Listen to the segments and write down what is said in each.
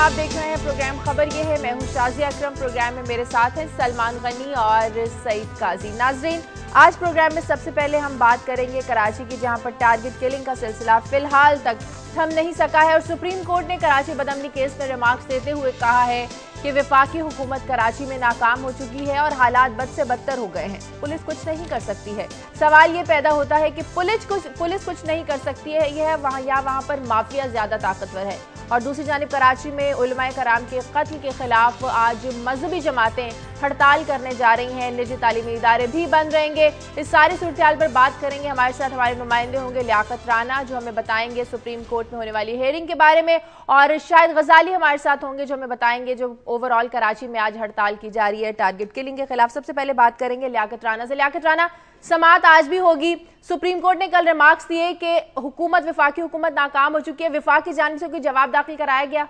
आप देख रहे हैं प्रोग्राम खबर ये है। मैं हूं शाजिया अकरम। प्रोग्राम में मेरे साथ हैं सलमान गनी और सईद काजी। नाजरीन, आज प्रोग्राम में सबसे पहले हम बात करेंगे कराची की, जहां पर टारगेट किलिंग का सिलसिला फिलहाल तक थम नहीं सका है और सुप्रीम कोर्ट ने कराची बदअमनी केस में रिमार्क्स देते हुए कहा है कि वफाकी हुकूमत कराची में नाकाम हो चुकी है और हालात बद से बदतर हो गए हैं। पुलिस कुछ नहीं कर सकती है। सवाल ये पैदा होता है कि पुलिस कुछ नहीं कर सकती है, यह वहाँ पर माफिया ज्यादा ताकतवर है। और दूसरी जानिब कराची में उलमाए कराम के कत्ल के खिलाफ आज मजहबी जमातें हड़ताल करने जा रही हैं। निजी तालीमी इदारे भी बंद रहेंगे। इस सारी सूरत हाल पर बात करेंगे। हमारे साथ हमारे नुमाइंदे होंगे लियाकत राना, जो हमें बताएंगे सुप्रीम कोर्ट में होने वाली हेयरिंग के बारे में, और शाहिद गजाली हमारे साथ होंगे जो हमें बताएंगे जो ओवरऑल कराची में आज हड़ताल की जा रही है टारगेट किलिंग के खिलाफ। सबसे पहले बात करेंगे लियाकत राना से। लियाकत राना, समाअत आज भी होगी। सुप्रीम कोर्ट ने कल रिमार्क्स दिए कि वफाकी हुकूमत नाकाम हो चुकी है। वफाक की जानिब से कोई जवाब दाखिल कराया गया?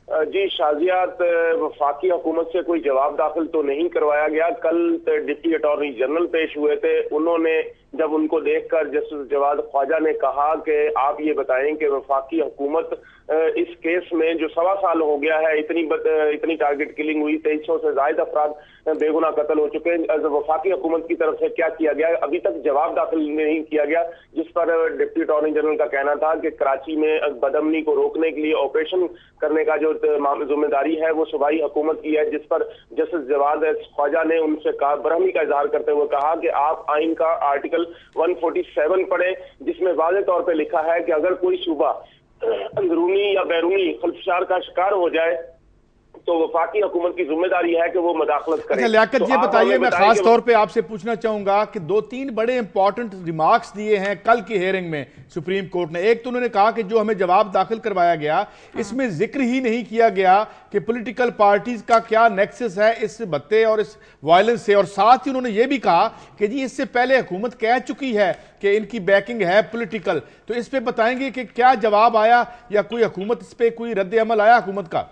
जी शाजियात, वफाकी हुकूमत से कोई जवाब दाखिल तो नहीं करवाया गया। कल डिप्टी अटॉर्नी जनरल पेश हुए थे। उन्होंने जब उनको देखकर जस्टिस जवाद ख्वाजा ने कहा कि आप ये बताएं कि वफाकी हुकूमत इस केस में जो 1.25 साल हो गया है, इतनी टारगेट किलिंग हुई, 2300 से ज्यादा अफराद बेगुनाह कत्ल हो चुके हैं, वफाकी हुकूमत की तरफ से क्या किया गया? अभी तक जवाब दाखिल नहीं किया गया, जिस पर डिप्टी अटॉर्नी जनरल का कहना था कि कराची में बदअमनी को रोकने के लिए ऑपरेशन करने का जो जिम्मेदारी है वो सूबाई हुकूमत की है, जिस पर जस्टिस जवाद ख्वाजा ने उनसे कहा, बरहमी का इजहार करते हुए कहा कि आप आइन का आर्टिकल 147 पढ़े, जिसमें वाज़ेह तौर पे लिखा है कि अगर कोई सूबा अंदरूनी या बैरूनी खल्फशार का शिकार हो जाए तो वफाकी हुकूमत की जिम्मेदारी है कि वो मदाखलत करे। अच्छा लियाकत, ये बताइए, मैं खास तौर पे आपसे पूछना चाहूंगा कि 2-3 बड़े इंपॉर्टेंट रिमार्क्स दिए हैं कल की हेयरिंग में सुप्रीम कोर्ट ने। एक तो उन्होंने कहा कि जो हमें जवाब दाखिल करवाया गया इसमें जिक्र ही नहीं किया गया कि पॉलिटिकल पार्टीज का क्या नेक्सस है इस बत्ते और इस वायलेंस से, और साथ ही उन्होंने ये भी कहा कि जी इससे पहले हुकूमत कह चुकी है कि इनकी बैकिंग है पॉलिटिकल। तो इस पे बताएंगे कि क्या जवाब आया या कोई हुकूमत इस पे कोई रद्द अमल आया हुकूमत का?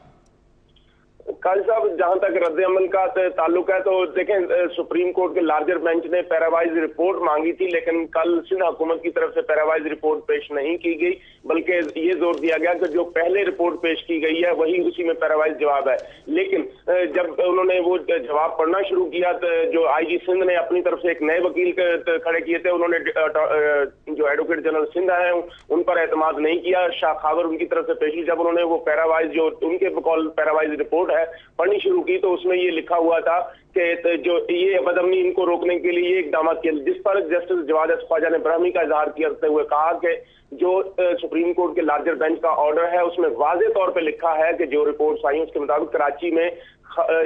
काजी साहब, जहां तक रद्द अमल का ताल्लुक है तो देखें, सुप्रीम कोर्ट के लार्जर बेंच ने पैरावाइज रिपोर्ट मांगी थी, लेकिन कल सिंध हुकूमत की तरफ से पैरावाइज रिपोर्ट पेश नहीं की गई, बल्कि ये जोर दिया गया कि जो पहले रिपोर्ट पेश की गई है वही उसी में पैरावाइज जवाब है। लेकिन जब उन्होंने वो जवाब पढ़ना शुरू किया तो जो आईजी सिंध ने अपनी तरफ से एक नए वकील खड़े किए थे, उन्होंने जो एडवोकेट जनरल सिंध है उन पर एतमाद नहीं किया। शाह खावर उनकी तरफ से पेश की। जब उन्होंने वो पैरावाइज जो उनके बकौल पैरावाइज रिपोर्ट है पढ़नी शुरू की तो उसमें ये लिखा हुआ था कि जो ये बदअमनी इनको रोकने के लिए ये इकदाम किए, जिस पर जस्टिस जवाद ख्वाजा ने बरहमी का इजहार करते हुए कहा कि जो सुप्रीम कोर्ट के लार्जर बेंच का ऑर्डर है उसमें वाज़ेह तौर पे लिखा है कि जो रिपोर्ट्स आई उसके मुताबिक कराची में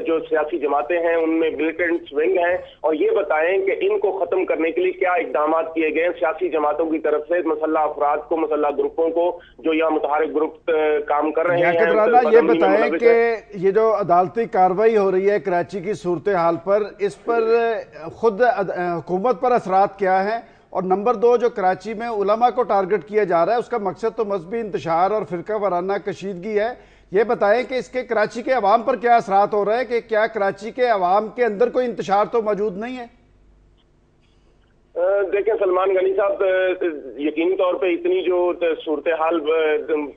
जो सियासी जमातें हैं उनमें मिलिटेंट स्विंग हैं, और ये बताएं कि इनको खत्म करने के लिए क्या इकदाम किए गए सियासी जमातों की तरफ से, मसल्ला अफराद को, मसल्ला ग्रुपों को जो यहाँ मुतहरिक ग्रुप काम कर रहे हैं। ये बताएं कि ये जो अदालती कार्रवाई हो रही है कराची की सूरत हाल पर, इस पर खुद हुकूमत पर असरात क्या है? और नंबर 2, जो कराची में उलमा को टारगेट किया जा रहा है उसका मकसद तो मजहबी इंतशार और फिरका वाराना कशीदगी है। ये बताएं कि इसके कराची के अवाम पर क्या असरात हो रहा है, कि क्या कराची के अवाम के अंदर कोई इंतशार तो मौजूद नहीं है? देखें सलमान गनी साहब, यकीनी तौर पे इतनी जो सूरत हाल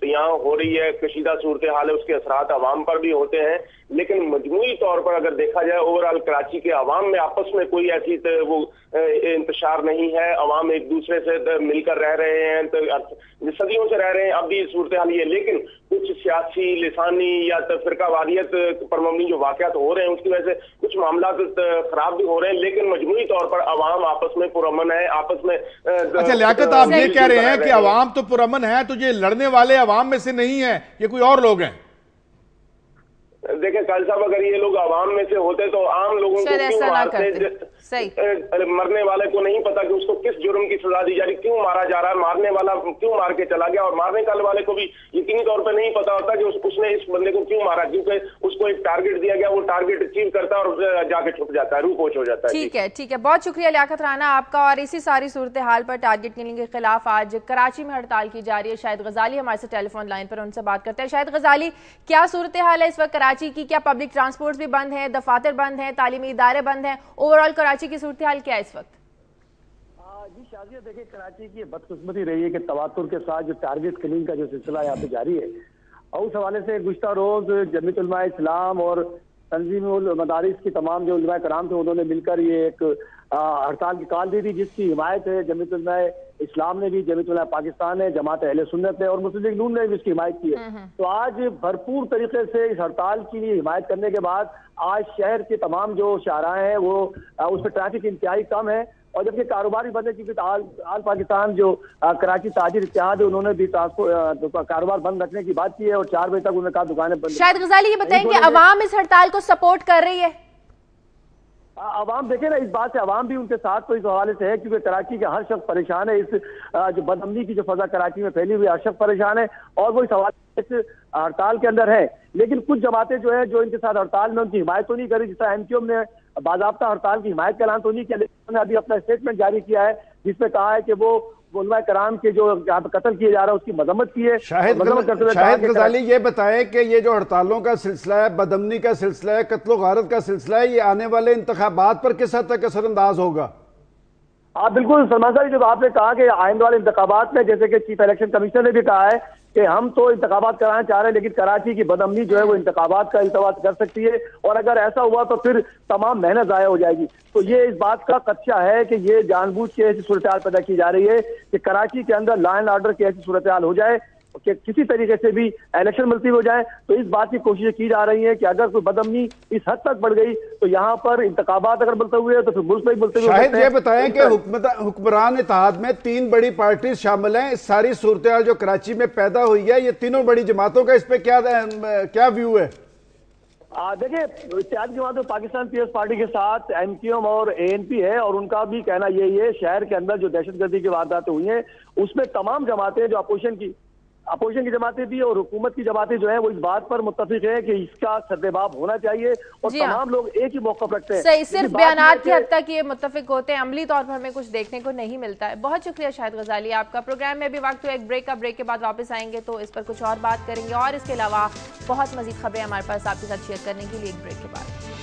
यहाँ हो रही है, कशीदा सूरत हाल है, उसके असरात अवाम पर भी होते हैं, लेकिन मजमूई तौर पर अगर देखा जाए ओवरऑल कराची के अवाम में आपस में कोई ऐसी वो इंतशार नहीं है। अवाम एक दूसरे से मिलकर रह रहे हैं, तो सदियों से रह रहे हैं, अब भी सूरत हाल ये। लेकिन कुछ सियासी लिसानी या फिरका वारियत पर मबनी जो वाकयात हो रहे हैं उसकी वजह से कुछ मामला खराब भी हो रहे हैं, लेकिन मजमूई तौर पर अवाम आपस में पुरअमन है, आपस में। अच्छा लियाकत, आप ये कह रहे हैं कि अवाम तो पुरअमन है, तो ये लड़ने वाले अवाम में से नहीं है, ये कोई और लोग हैं? देखें काजी साहब, अगर ये लोग आवाम में से होते तो आम लोगों को क्यों मारते? मरने वाले को नहीं पता कि उसको किस जुर्म की सजा दी जा रही, क्यों मारा जा रहा है, मारने वाला क्यों मार के चला गया, और मारने वाले को भी यकीनी तौर पे नहीं पता होता कि उसने इस बंदे को क्यों मारा, क्योंकि उसको एक टारगेट दिया गया, वो टारगेट अचीव करता है और जाके छुप जाता है, रूपोश हो जाता है। ठीक है, बहुत शुक्रिया लियाकत राना आपका। और इसी सारी सूरत हाल पर टारगेट किलिंग के खिलाफ आज कराची में हड़ताल की जा रही है। शाहिद गजाली हमारे से टेलीफोन लाइन पर, उनसे बात करते हैं। शाहिद गजाली, क्या सूरत हाल है इस वक्त कराची की? क्या पब्लिक ट्रांसपोर्ट भी बंद है, दफातर बंद है, तालीमी इदारे बंद हैं? ओवरऑल कराची की सूरत हाल क्या है इस वक्त? जी शाजिया, देखिए कराची की बदकिस्मती रही है कि तवातुर के साथ जो टारगेट किलिंग का जो सिलसिला यहाँ पे जारी है, اور اس حوالے سے گزشتہ روز جمعیت علماء اسلام اور تنظیم المدارس کی تمام جو علماء کرام تھے انہوں نے مل کر یہ ایک ہڑتال کی کال دی تھی، جس کی حمایت ہے جمعیت علماء اسلام نے بھی، جمعیت علماء پاکستان نے، جماعت اہل سنت نے اور مسلم لیگ نون نے بھی اس کی حمایت کی ہے۔ تو آج بھرپور طریقے سے اس ہڑتال کی لیے حمایت کرنے کے بعد آج شہر کے تمام جو شاہراہ ہیں وہ اس میں ٹریفک انتہائی کم ہے، اور جبکہ کاروباری بند ہے کیونکہ آل پاکستان جو کراچی تاجر اتحاد ہے انہوں نے بھی کاروبار بند رکھنے کی بات کی ہے اور 4 بجے تک انہوں نے کہا دکانیں بند۔ شاہد غزالی یہ بتائیں کہ عوام اس ہڑتال کو سپورٹ کر رہی ہے؟ عوام دیکھیں نا، اس بات سے عوام بھی ان کے ساتھ تو اس حوالے سے ہے کیونکہ کراچی کا ہر شخص پریشان ہے، اس جو بد امنی کی جو فضا کراچی میں پھیلی ہوئی ہر شخص پریشان ہے اور وہ اس حوالے سے ہڑتال کے اندر ہے۔ لیکن کچھ جماعتیں جو ہیں جو ان کے ساتھ ہڑتال میں ان کی حمایت تو نہیں کری، جس طرح ایم کیو ایم نے باضابطہ ہڑتال کی حمایت کا اعلان تو نہیں کیا، لیکن انہوں نے ابھی اپنا اسٹیٹمنٹ جاری کیا ہے جس میں کہا ہے کہ وہ علماء کرام کے جو یہاں پہ قتل کیے جا رہا ہے اس کی مذمت کی ہے۔ شاہد غزالی یہ بتائیں کہ یہ جو ہڑتالوں کا سلسلہ ہے، بدامنی کا سلسلہ ہے، قتل و غارت کا سلسلہ ہے، یہ آنے والے انتخابات پر کس حد تک اثر انداز ہوگا؟ آپ بالکل سلمان صاحب، جب آپ نے کہا کہ آئندہ والے انتخابات میں جیسے کہ چیف الیکشن کمیشنر نے بھی کہا ہے کہ ہم تو انتخابات کرانا چاہ رہے ہیں لیکن کراچی کی بدامنی جو ہے وہ انتخابات کا التوا کر سکتی ہے، اور اگر ایسا ہوا تو پھر تمام محنت ضائع ہو جائے گی۔ تو یہ اس بات کا خدشہ ہے کہ یہ جان بوجھ کے ایسی صورتحال پیدا کی جا رہی ہے کہ کراچی کے اندر لا اینڈ آرڈر کی ایسی صورتحال ہو جائے کہ کسی طریقے سے بھی الیکشن ملتوی ہو جائے۔ تو اس بات کی کوششیں کی جا رہی ہیں کہ اگر کوئی بدامنی اس حد تک بڑھ گئی تو یہاں پر انتخابات اگر ملتے ہوئے تو پھر ملک میں ملتے ہوئے۔ شاہد یہ بتائیں کہ حکمران اتحاد میں 3 بڑی پارٹیز شامل ہیں، اس ساری صورتحال جو کراچی میں پیدا ہوئی ہے، یہ تینوں بڑی جماعتوں کا اس پہ کیا ویو ہے؟ دیکھیں اتحاد جماعت پاکستان پیپلز پارٹی کے ساتھ ایم کیو ایم اور اے این پی ہے، اور ان کا بھی کہنا یہی ہے شہر کے اندر جو دہشت گردی کی وارداتیں ہوئی ہیں اس میں تمام جماعتیں جو اپوزیشن کی جماعتیں بھی اور حکومت کی جماعتیں جو ہیں وہ اس بات پر متفق ہیں کہ اس کا سدباب ہونا چاہیے اور تمام لوگ ایک ہی موقف رکھتے ہیں۔ صحیح، صرف بیانات کی حد تک یہ متفق ہوتے ہیں، عملی طور پر ہمیں کچھ دیکھنے کو نہیں ملتا ہے۔ بہت شکریہ شاہد غزالی آپ کا۔ پروگرام میں ابھی وقت ہو ایک بریک کا، بریک کے بعد واپس آئیں گے تو اس پر کچھ اور بات کریں گے، اور اس کے علاوہ بہت مزید خبریں ہمارے پاس آپ کے ساتھ شیئر کرنے کے لیے ایک بریک کے بعد۔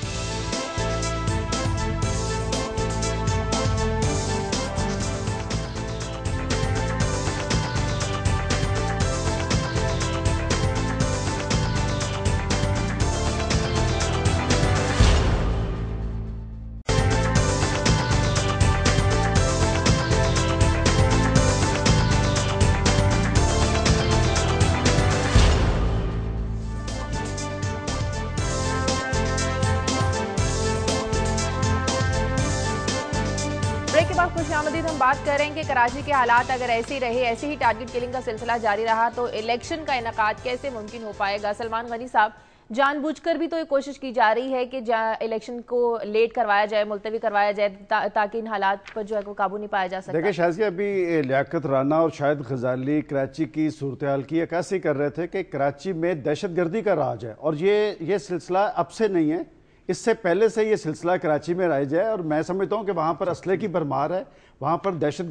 بریک کے بعد خوش آمدید ہم بات کر رہے ہیں کہ کراچی کے حالات اگر ایسے ہی رہے، ایسے ہی ٹارگٹ کلنگ کا سلسلہ جاری رہا تو الیکشن کا انعقاد کیسے ممکن ہو پائے گا۔ سلمان غنی صاحب، جان بوجھ کر بھی تو یہ کوشش کی جا رہی ہے کہ الیکشن کو لیٹ کروایا جائے، ملتوی کروایا جائے تاکہ ان حالات پر جو ہے وہ قابو نہیں پایا جا سکتا۔ دیکھیں شازیہ، ابھی لیاقت رانا اور شاہد غزالی کراچی کی صورتحال کی عکاسی کر رہے تھے کہ کراچی میں دہشت گردی کا راج ہے، اور یہ سلسلہ اب سے نہیں ہے، اس سے پہلے سے یہ سلسلہ کراچی میں رائج ہے، اور میں سمجھتا ہوں کہ وہاں پر اسلحے کی بھرمار ہے، وہاں پر دہشت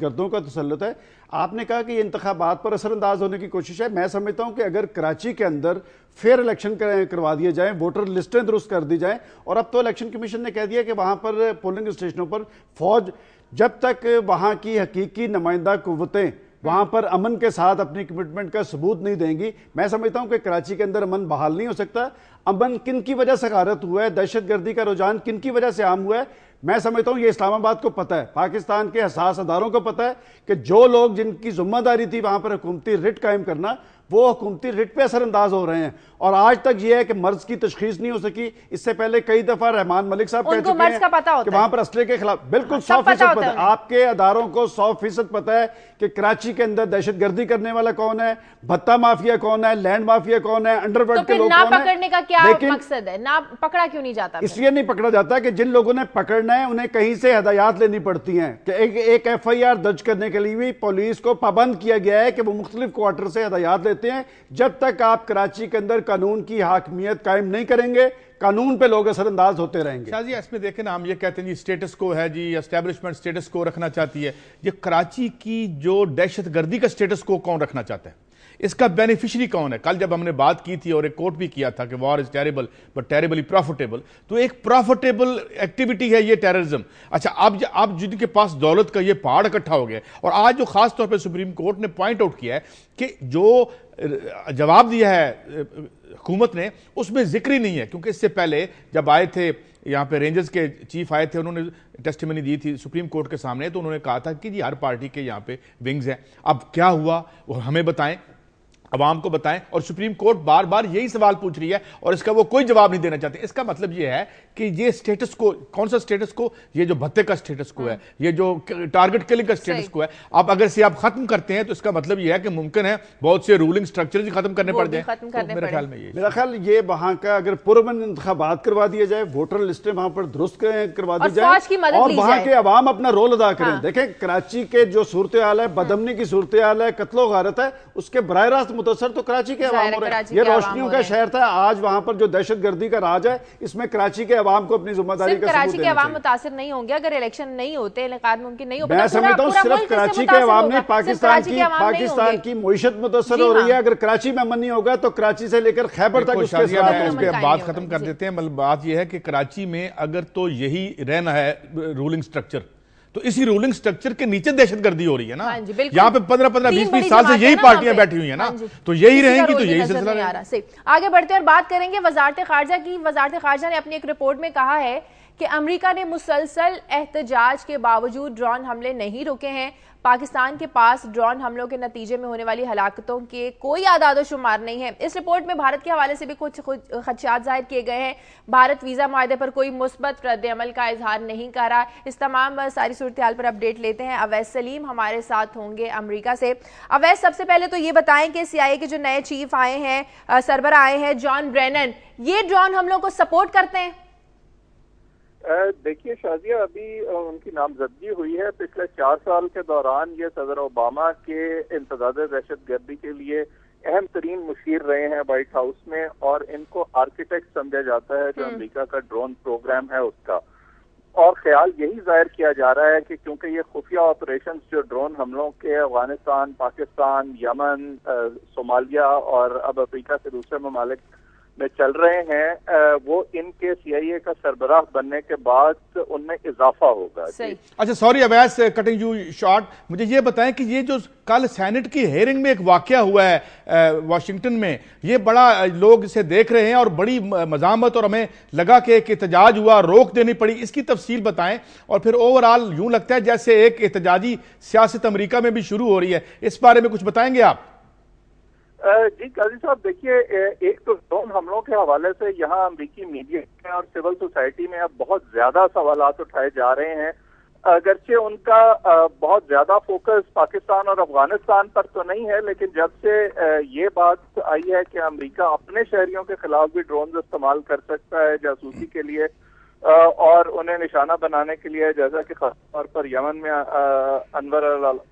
گردوں کا تسلط ہے۔ آپ نے کہا کہ یہ انتخابات پر اثر انداز ہونے کی کوشش ہے۔ میں سمجھتا ہوں کہ اگر کراچی کے اندر فیئر الیکشن کروا دیے جائیں، ووٹر لسٹیں درست کر دی جائیں، اور اب تو الیکشن کمیشن نے کہہ دیا کہ وہاں پر پولنگ اسٹیشنوں پر فوج جب تک وہاں کی حقیقی نمائندہ قوتیں وہاں پر امن کے ساتھ اپنی کمٹمنٹ کا ثبوت نہیں دیں گی، میں سمجھتا ہوں کہ کراچی کے اندر امن بحال نہیں ہو سکتا۔ امن کن کی وجہ سے غارت ہوا ہے، دہشت گردی کا رجحان کن کی وجہ سے عام ہوا ہے، میں سمجھتا ہوں یہ اسلام آباد کو پتہ ہے، پاکستان کے حساس اداروں کو پتہ ہے کہ جو لوگ جن کی ذمہ داری تھی وہاں پر حکومتی رٹ قائم کرنا، وہ حکومتی رٹ پہ اثر انداز ہو رہے ہیں، اور آج تک یہ ہے کہ مرض کی تشخیص نہیں ہو سکی۔ اس سے پہلے کئی دفعہ رحمان ملک صاحب کہہ چکے ہیں کہ وہاں پر اسلحے کے خلاف بالکل 100% پتہ ہے، آپ کے اداروں کو 100% پتہ ہے کہ کراچی کے اندر دہشت گردی کرنے والا کون ہے، بھتہ مافیا کون ہے، لینڈ مافیا کون ہے، انڈر ورلڈ کے لوگ کون ہیں۔ پکڑنے کا کیا مقصد ہے؟ نہ پکڑا کیوں نہیں جاتا؟ اس لیے نہیں پکڑا جاتا کہ جن لوگوں نے پکڑنا ہے انہیں کہیں سے ہدایات لینی پڑتی ہیں، کہ ایک ایف آئی آر درج کرنے کے لیے بھی پولیس کو پابند کیا گیا ہے کہ وہ مختلف کوارٹر سے ہدایات لیتے ہیں۔ جب تک آپ کراچی کے اندر قانون کی حاکمیت قائم نہیں کریں گے، قانون پہ لوگ اثر انداز ہوتے رہیں گے۔ شازیہ، اس میں دیکھیں نا، ہم یہ کہتے ہیں جی سٹیٹس کو ہے، جی اسٹیبلشمنٹ سٹیٹس کو رکھنا چاہتی ہے، یہ کراچی کی جو دہشت گردی کا سٹیٹس کو کون رکھنا چاہتا ہے؟ اس کا بینیفیشری کون ہے؟ کل جب ہم نے بات کی تھی اور ایک کوٹ بھی کیا تھا کہ وار از ٹیریبل بٹ ٹیریبلی پروفیٹیبل، تو ایک پروفیٹیبل ایکٹیویٹی ہے یہ ٹیررزم۔ اچھا، اب جن کے پاس دولت کا یہ پہاڑ اکٹھا ہو گیا، اور آج جو خاص طور پہ سپریم کورٹ نے پوائنٹ آؤٹ کیا ہے کہ جو जवाब दिया है हुकूमत ने, उसमें जिक्र ही नहीं है। क्योंकि इससे पहले जब आए थे यहाँ पे रेंजर्स के चीफ आए थे, उन्होंने टेस्टिमनी दी थी सुप्रीम कोर्ट के सामने, तो उन्होंने कहा था कि जी हर पार्टी के यहाँ पे विंग्स हैं। अब क्या हुआ वो हमें बताएं, अवाम को बताएं। और सुप्रीम कोर्ट बार बार यही सवाल पूछ रही है और इसका वो कोई जवाब नहीं देना चाहते। इसका मतलब ये है कि ये स्टेटस को, कौन सा स्टेटस को, ये जो भत्ते का स्टेटस को है, ये जो टारगेट किलिंग का स्टेटस को है, अब अगर से आप खत्म करते हैं तो इसका मतलब ये है कि मुमकिन है बहुत से रूलिंग स्ट्रक्चर खत्म करने पड़ जाए। तो मेरे ख्याल में मेरा ख्याल ये वहां का अगर पुरअमन इंतखाबात करवा दिया जाए, वोटर लिस्टें वहां पर दुरुस्त करवा दी जाए और वहां के अवाम अपना रोल अदा करें। देखें कराची के जो सूरत हाल है, बदमनी की सूरत हाल है, कत्लो गारत है, उसके बराह रास्त मुतासर तो कराची के अवाम हो रहे हैं। ये रोशनियों का शहर था, आज वहां पर जो दहशत गर्दी का राज है, इसमें कराची के अवाम को अपनी जिम्मेदारी का कराची के अवाम मुतासिर नहीं होंगे अगर इलेक्शन नहीं होते, इनेकाद मुमकिन नहीं हो पाता। मैं समझता हूं सिर्फ कराची के अवाम नहीं, पाकिस्तान की मईशत मुतासर हो रही है। अगर कराची में अमन नहीं होगा तो कराची से लेकर खैबर तक उसके बात खत्म कर देते हैं। मतलब बात यह है कि कराची में अगर तो यही रहना है रूलिंग स्ट्रक्चर, तो इसी रूलिंग स्ट्रक्चर के नीचे दहशतगर्दी हो रही है ना। यहाँ पे 15-15, 20-20 साल से यही पार्टियां बैठी हुई है ना, तो यही रहेंगी, तो यही सिलसिला रहेगा। आगे बढ़ते हैं और बात करेंगे वजारत खारजा की। वजारत खारजा ने अपनी एक रिपोर्ट में कहा है कि अमेरिका ने मुसलसल एहतजाज के बावजूद ड्रोन हमले नहीं रोके हैं। पाकिस्तान के पास ड्रोन हमलों के नतीजे में होने वाली हलाकतों के कोई आदाद शुमार नहीं है। इस रिपोर्ट में भारत के हवाले से भी कुछ खदशात जाहिर किए गए हैं। भारत वीजा मुआहदे पर कोई मुस्बत रद्द अमल का इजहार नहीं कर रहा। इस तमाम सारी सूरत हाल पर अपडेट लेते हैं। अवैस सलीम हमारे साथ होंगे अमेरिका से। अवैस, सबसे पहले तो ये बताएं कि CIA के जो नए चीफ आए हैं, सरबराह आए हैं, जॉन ब्रेनन, ये ड्रोन हमलों को सपोर्ट करते हैं? देखिए शाजिया, अभी उनकी नामजदगी हुई है। पिछले 4 साल के दौरान ये सदर ओबामा के इंसदाद दहशत गर्दी के लिए अहम तरीन मुशीर रहे हैं व्हाइट हाउस में, और इनको आर्किटेक्ट समझा जाता है जो अमेरिका का ड्रोन प्रोग्राम है उसका। और ख्याल यही जाहिर किया जा रहा है कि क्योंकि ये खुफिया ऑपरेशंस जो ड्रोन हमलों के अफगानिस्तान, पाकिस्तान, यमन, सोमालिया और अब अफ्रीका के दूसरे ममालिक में चल रहे हैं, वो इनके CIA का सरबराह बनने के बाद उनमें इजाफा होगा। अच्छा sorry Awais, cutting you short, मुझे ये बताएं कि ये जो कल सेनेट की हेयरिंग में एक वाकया हुआ है वाशिंगटन में, ये बड़ा लोग इसे देख रहे हैं और बड़ी मजामत, और हमें लगा कि एक एहतजाज हुआ, रोक देनी पड़ी, इसकी तफसील बताएं। और फिर ओवरऑल यूं लगता है जैसे एक एहतजाजी सियासत अमेरिका में भी शुरू हो रही है, इस बारे में कुछ बताएंगे आप? जी काजी साहब, देखिए एक तो ड्रोन हमलों के हवाले से यहाँ अमेरिकी मीडिया और सिविल सोसाइटी में अब बहुत ज्यादा सवालात उठाए जा रहे हैं। अगरचे उनका बहुत ज्यादा फोकस पाकिस्तान और अफगानिस्तान पर तो नहीं है, लेकिन जब से ये बात आई है कि अमेरिका अपने शहरियों के खिलाफ भी ड्रोन इस्तेमाल कर सकता है जासूसी के लिए और उन्हें निशाना बनाने के लिए, जैसा कि खास तौर पर यमन में अनवर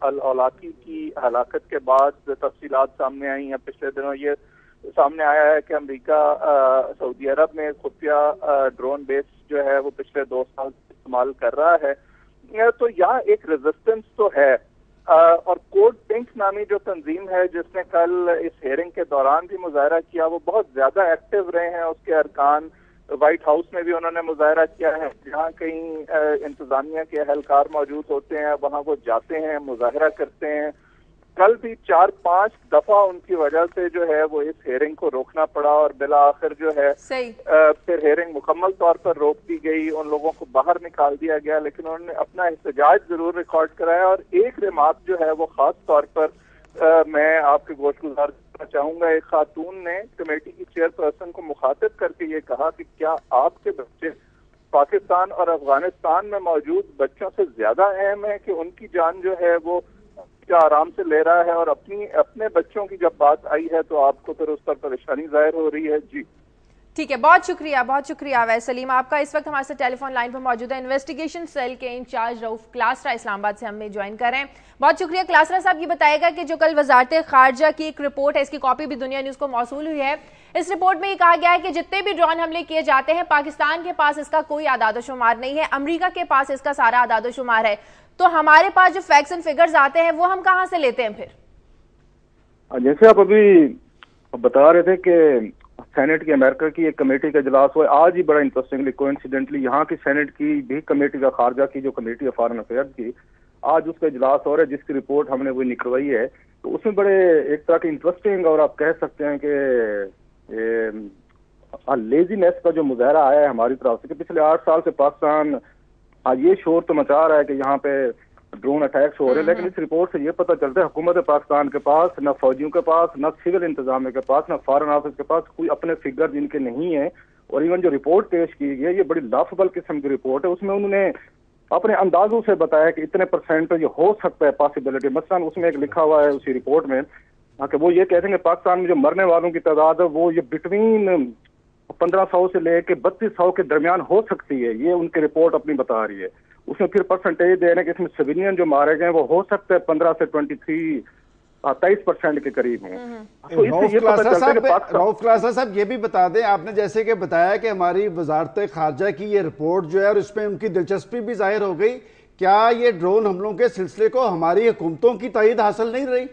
अल-अवलाकी की हलाकत के बाद तफसीलात सामने आई हैं। पिछले दिनों ये सामने आया है कि अमेरिका सऊदी अरब में खुफिया ड्रोन बेस जो है वो पिछले 2 साल इस्तेमाल कर रहा है। तो यहाँ एक रेजिस्टेंस तो है। और कोड पिंक नामी जो तंजीम है जिसने कल इस हेयरिंग के दौरान भी मुजाहरा किया, वो बहुत ज्यादा एक्टिव रहे हैं। उसके अरकान व्हाइट हाउस में भी उन्होंने मुजाहरा किया है। जहाँ कहीं इंतजामिया के अहलकार मौजूद होते हैं वहाँ वो जाते हैं, मुजाहरा करते हैं। कल भी 4-5 दफा उनकी वजह से जो है वो इस हेयरिंग को रोकना पड़ा और बिला आखिर जो है फिर हेयरिंग मुकम्मल तौर पर रोक दी गई, उन लोगों को बाहर निकाल दिया गया, लेकिन उन्होंने अपना एहतजाज जरूर रिकॉर्ड कराया। और एक रिमार्क जो है वो खास तौर पर मैं आपके गोशगुजार करना चाहूंगा। एक खातून ने कमेटी की चेयरपर्सन को मुखातिब करके ये कहा कि क्या आपके बच्चे पाकिस्तान और अफगानिस्तान में मौजूद बच्चों से ज्यादा अहम है कि उनकी जान जो है वो क्या आराम से ले रहा है, और अपने बच्चों की जब बात आई है तो आपको फिर उस पर परेशानी जाहिर हो रही है। जी ठीक है, बहुत शुक्रिया अवैस सलीम आपका। इस वक्त हमारे साथ टेलीफोन लाइन पर मौजूद है इन्वेस्टिगेशन सेल के इंचार्ज रऊफ क्लासरा, इस्लामाबाद से हमें ज्वाइन कर रहे हैं। बहुत शुक्रिया क्लासरा साहब। ये बताएगा कि जो कल वजारत खारजा की एक रिपोर्ट है, इसकी कॉपी भी दुनिया न्यूज को मौसूल हुई है। इस रिपोर्ट में ये कहा गया है कि जितने भी ड्रोन हमले किए जाते हैं पाकिस्तान के पास इसका कोई आदाद शुमार नहीं है, अमेरिका के पास इसका सारा आदाद शुमार है। तो हमारे पास जो फैक्ट्स एंड फिगर्स आते हैं वो हम कहाँ से लेते हैं फिर? जैसे आप अभी बता रहे थे कि सेनेट की अमेरिका की एक कमेटी का इजलास हुआ आज ही, बड़ा इंटरेस्टिंगली कोइंसिडेंटली यहाँ की सेनेट की भी कमेटी का खारजा की जो कमेटी है फॉरेन अफेयर्स की, आज उसका इजलास हो रहा है जिसकी रिपोर्ट हमने वो निकलवाई है तो उसमें बड़े एक तरह की इंटरेस्टिंग और आप कह सकते हैं कि लेजीनेस का जो मुजाहरा आया है हमारी तरफ से कि पिछले 8 साल से पाकिस्तान ये शोर तो मचा रहा है कि यहाँ पे ड्रोन अटैक्स हो रहे हैं, लेकिन इस रिपोर्ट से ये पता चलता है हुकूमत पाकिस्तान के पास, न फौजियों के पास, न सिविल इंतजामिया के पास, न फॉरेन ऑफिस के पास कोई अपने फिगर जिनके नहीं है। और इवन जो रिपोर्ट पेश की गई है ये बड़ी लाफबल किस्म की रिपोर्ट है। उसमें उन्होंने अपने अंदाजों से बताया कि इतने % ये हो सकता है पॉसिबिलिटी। मसलन उसमें एक लिखा हुआ है उसी रिपोर्ट में कि वो ये कहते हैं कि पाकिस्तान में जो मरने वालों की तादाद है वो ये बिटवीन 1500 से लेके 3200 के दरमियान हो सकती है, ये उनकी रिपोर्ट अपनी बता रही है। उसमें फिर परसेंटेज दे रहे हैं कि इसमें सिविलियन जो मारे गए वो हो सकता है 15 से 23-23% के करीब हैं। तो इससे ये पता चलता है कि रऊफ क्लासा साहब ये भी बता दें, आपने जैसे कि बताया कि हमारी वजारत खारजा की ये रिपोर्ट जो है और इसमें उनकी दिलचस्पी भी जाहिर हो गई, क्या ये ड्रोन हमलों के सिलसिले को हमारी हुकूमतों की तायीद हासिल नहीं रही?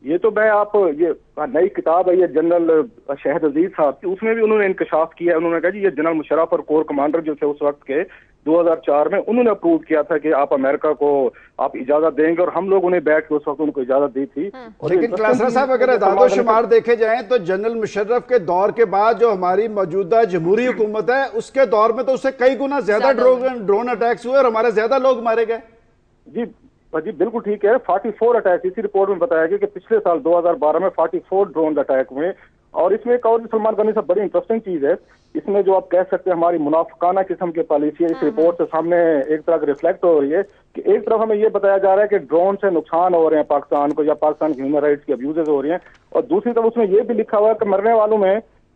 ये तो मैं आप ये नई किताब है ये जनरल शहद अजीज साहब की, उसमें भी उन्होंने इंकशाफ किया है। उन्होंने कहा जी ये जनरल मुशर्रफ और कोर कमांडर जो थे उस वक्त के 2004 में उन्होंने अप्रूव किया था कि आप अमेरिका को आप इजाजत देंगे और हम लोग उन्हें बैठ के उस वक्त उनको इजाजत दी थी। लेकिन क्लासरा साहब अगर अदाद शुमार देखे जाएं तो जनरल मुशर्रफ के दौर के बाद जो हमारी मौजूदा जमहूरी हुकूमत है उसके दौर में तो उससे कई गुना ज्यादा ड्रोन अटैक्स हुए और हमारे ज्यादा लोग मारे गए। जी बिल्कुल ठीक है। 44 अटैक इसी रिपोर्ट में बताया गया कि पिछले साल 2012 में 44 ड्रोन अटैक हुए। और इसमें एक और सलमान गनी साहब बड़ी इंटरेस्टिंग चीज है, इसमें जो आप कह सकते हैं हमारी मुनाफिकाना किस्म की पॉलिसी है इस रिपोर्ट से सामने एक तरह की रिफ्लेक्ट हो रही है कि एक तरफ हमें ये बताया जा रहा है कि ड्रोन से नुकसान हो रहे हैं पाकिस्तान को या पाकिस्तान की ह्यूमन राइट्स की अब्यूजेस हो रही हैं, और दूसरी तरफ उसमें ये भी लिखा हुआ है कि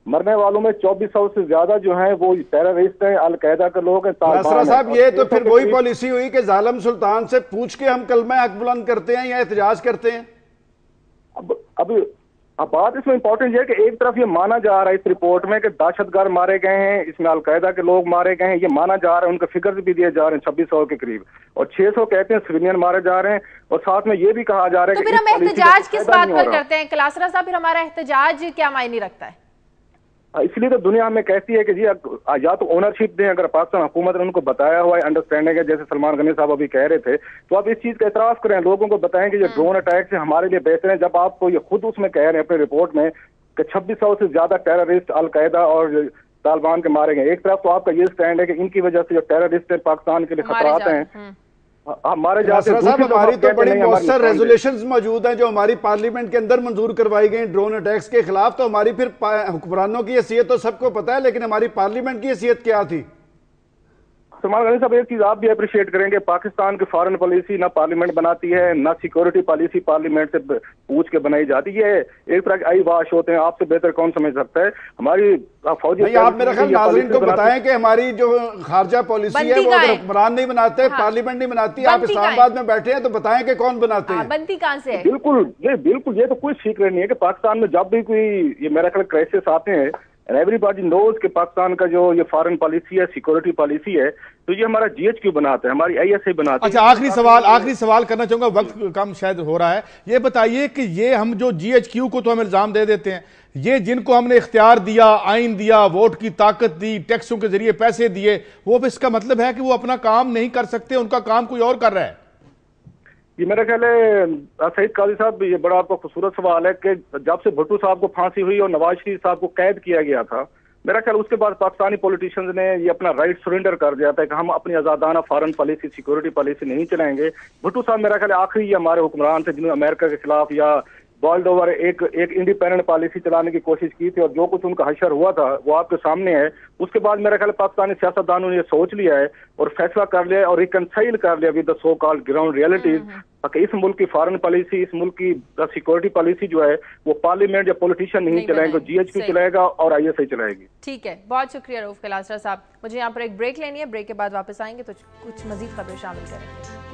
मरने वालों में 2400 से ज्यादा जो हैं वो टेररिस्ट हैं, अलकायदा के लोग हैं, तालिबान साहब। ये तो फिर वही पॉलिसी हुई कि जालिम सुल्तान से पूछ के हम कलमा हक बुलंद करते हैं या एहतजाज करते हैं। अब बात इसमें इंपॉर्टेंट है कि एक तरफ ये माना जा रहा है इस रिपोर्ट में कि दहशतगर्द मारे गए हैं, इसमें अलकायदा के लोग मारे गए हैं, ये माना जा रहा है, उनके फिगर्स भी दिए जा रहे हैं 2600 के करीब, और 600 कहते हैं सिविलियन मारे जा रहे हैं, और साथ में ये भी कहा जा रहा है तो फिर हम एहतजाज किस बात पर करते हैं क्लासरा साहब? फिर हमारा एहतजाज क्या मायने रखता है? इसलिए तो दुनिया हमें कहती है कि जी या तो ओनरशिप दें, अगर पाकिस्तान हुकूमत ने उनको बताया हुआ है, अंडरस्टैंडिंग है, जैसे सलमान गनी साहब अभी कह रहे थे, तो आप इस चीज का एतराफ करें, लोगों को बताएं कि ये ड्रोन अटैक से हमारे लिए बेहतर है। जब आपको ये खुद उसमें कह रहे हैं अपने रिपोर्ट में कि 2600 से ज्यादा टेररिस्ट अलकायदा और तालिबान के मारे गए, एक तरफ तो आपका ये स्टैंड है कि इनकी वजह से जो टेररिस्ट है पाकिस्तान के लिए खतरात हैं हमारे जाते हैं। हमारी तो बड़ी मौसर रेजोल्यूशंस मौजूद हैं जो हमारी पार्लियामेंट के अंदर मंजूर करवाई गई ड्रोन अटैक्स के खिलाफ, तो हमारी फिर हुक्मरानों की हैसियत तो सबको पता है, लेकिन हमारी पार्लियामेंट की हैसियत क्या थी? सलमान गनी साहब एक चीज आप भी अप्रिशिएट करेंगे, पाकिस्तान की फॉरेन पॉलिसी ना पार्लियामेंट बनाती है, ना सिक्योरिटी पॉलिसी पार्लियामेंट से पूछ के बनाई जाती है। एक तरह के आई वाश होते हैं, आपसे बेहतर कौन समझ सकता है। हमारी फौजी आप मेरे ख्याल नाज़रीन को बताएं कि हमारी जो खारजा पॉलिसी है वो अगर हुक्मरान नहीं बनाते, पार्लियामेंट नहीं बनाती, आप इस्लामाबाद में बैठे हैं तो बताएं कि कौन बनाते हैं। बनती कहां से है? बिल्कुल ये तो कोई सीक्रेट नहीं है कि पाकिस्तान में जब भी कोई ये मेरा ख्याल क्राइसिस आते हैं, एवरीबॉडी नोज कि पाकिस्तान का जो ये फॉरेन पॉलिसी है, सिक्योरिटी पॉलिसी है, तो ये हमारा GHQ बनाता है, हमारी ISI बनाती है। अच्छा, आखिरी सवाल करना चाहूंगा, वक्त कम शायद हो रहा है। ये बताइए कि ये हम जो GHQ को तो हम इल्जाम दे देते हैं, ये जिनको हमने इख्तियार दिया, आइन दिया, वोट की ताकत दी, टैक्सों के जरिए पैसे दिए, वो इसका मतलब है कि वो अपना काम नहीं कर सकते, उनका काम कोई और कर रहा है? ये मेरा ख्याल है सईद काजी साहब, ये बड़ा आपका खूबसूरत सवाल है कि जब से भुट्टो साहब को फांसी हुई और नवाज शरीफ साहब को कैद किया गया था, मेरा ख्याल उसके बाद पाकिस्तानी पॉलिटिशियंस ने ये अपना राइट सरेंडर कर दिया था कि हम अपनी आजादाना फॉरेन पॉलिसी, सिक्योरिटी पॉलिसी नहीं चलाएंगे। भुट्टो साहब मेरा ख्याल आखिरी हमारे हुक्मरान थे जिन्होंने अमेरिका के खिलाफ या वर्ल्ड ओवर एक इंडिपेंडेंट पॉलिसी चलाने की कोशिश की थी, और जो कुछ उनका हशर हुआ था वो आपके सामने है। उसके बाद मेरा ख्याल पाकिस्तानी सियासतदानों ने ये सोच लिया है और फैसला कर लिया और रिकनसाइल कर लिया with the so called ground realities कि इस मुल्क की फॉरेन पॉलिसी, इस मुल्क की सिक्योरिटी पॉलिसी जो है वो पार्लियामेंट या पॉलिटिशियन नहीं चलाएंगे, GHQ चलाएगा और ISI चलाएगी। ठीक है, बहुत शुक्रिया रऊफ क्लासरा साहब। मुझे यहाँ पर एक ब्रेक लेनी है, ब्रेक के बाद वापस आएंगे तो कुछ मजीद खबरें शामिल करेंगे।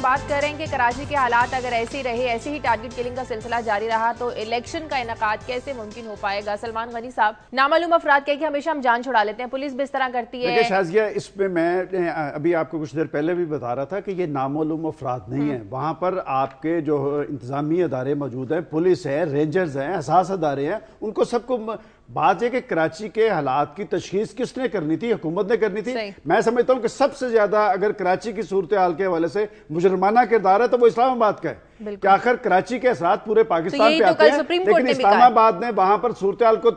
बात कर रहे हैं कि कराची के हालात अगर ऐसे ही रहे, ऐसे ही टारगेट किलिंग का सिलसिला जारी रहा तो इलेक्शन का इनेकाद कैसे मुमकिन हो पाएगा। सलमान गनी साहब, नामालूम अफराद कह के हमेशा हम जान छुड़ा लेते हैं, पुलिस भी इस तरह करती है। देखिए शाज़िया, इसमें मैं अभी आपको कुछ देर पहले भी बता रहा था कि ये नामालूम अफराद नहीं है। वहाँ पर आपके जो इंतजामी अदारे मौजूद हैं, पुलिस है, रेंजर्स हैं, हसास अदारे हैं, उनको सबको बात है कि कराची के हालात की तशखीस किसने करनी थी? हुकूमत ने करनी थी। मैं समझता हूं कि सबसे ज्यादा अगर कराची की सूरत हाल के हवाले से मुजरमाना किरदार है तो वो इस्लामाबाद का है कि आखिर कराची के असरात पूरे पाकिस्तान पे आते हैं, लेकिन इस्लामाबाद ने वहां पर सूरत हाल को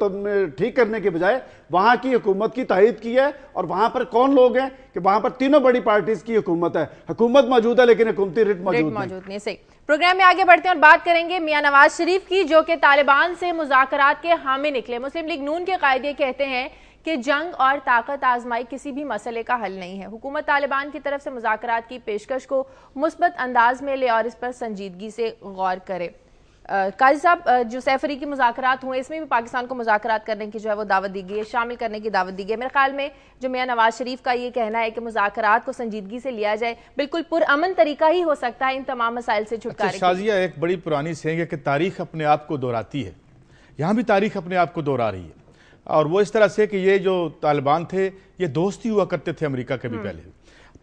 ठीक करने के बजाय वहां की हुकूमत की तायद की है। और वहां पर कौन लोग हैं कि वहां पर तीनों बड़ी पार्टीज की हुकूमत है, हुकूमत मौजूद है लेकिन हुकूमती रिट मौजूद नहीं। सही। प्रोग्राम में आगे बढ़ते हैं और बात करेंगे मियां नवाज शरीफ की, जो कि तालिबान से मुज़ाकरात के हामी निकले। मुस्लिम लीग नून के कायद ये कहते हैं कि जंग और ताकत आजमाई किसी भी मसले का हल नहीं है। हुकूमत तालिबान की तरफ से मुज़ाकरात की पेशकश को मुस्बत अंदाज में ले और इस पर संजीदगी से गौर करे। काजी साहब, जो सैफरी की मुज़ाकरात हुए, इसमें भी पाकिस्तान को मुज़ाकरात करने की जो है वो दावत दी गई है, शामिल करने की दावत दी गई है। मेरे ख्याल में जो मियां नवाज शरीफ का ये कहना है कि मुज़ाकरात को संजीदगी से लिया जाए, बिल्कुल पुरअमन तरीका ही हो सकता है इन तमाम मसाइल से छुटकारे। अच्छा शाज़िया, एक बड़ी पुरानी सेंग है कि तारीख अपने आप को दोहराती है। यहाँ भी तारीख अपने आप को दोहरा रही है, और वो इस तरह से कि ये जो तालिबान थे ये दोस्ती हुआ करते थे अमेरिका के भी पहले,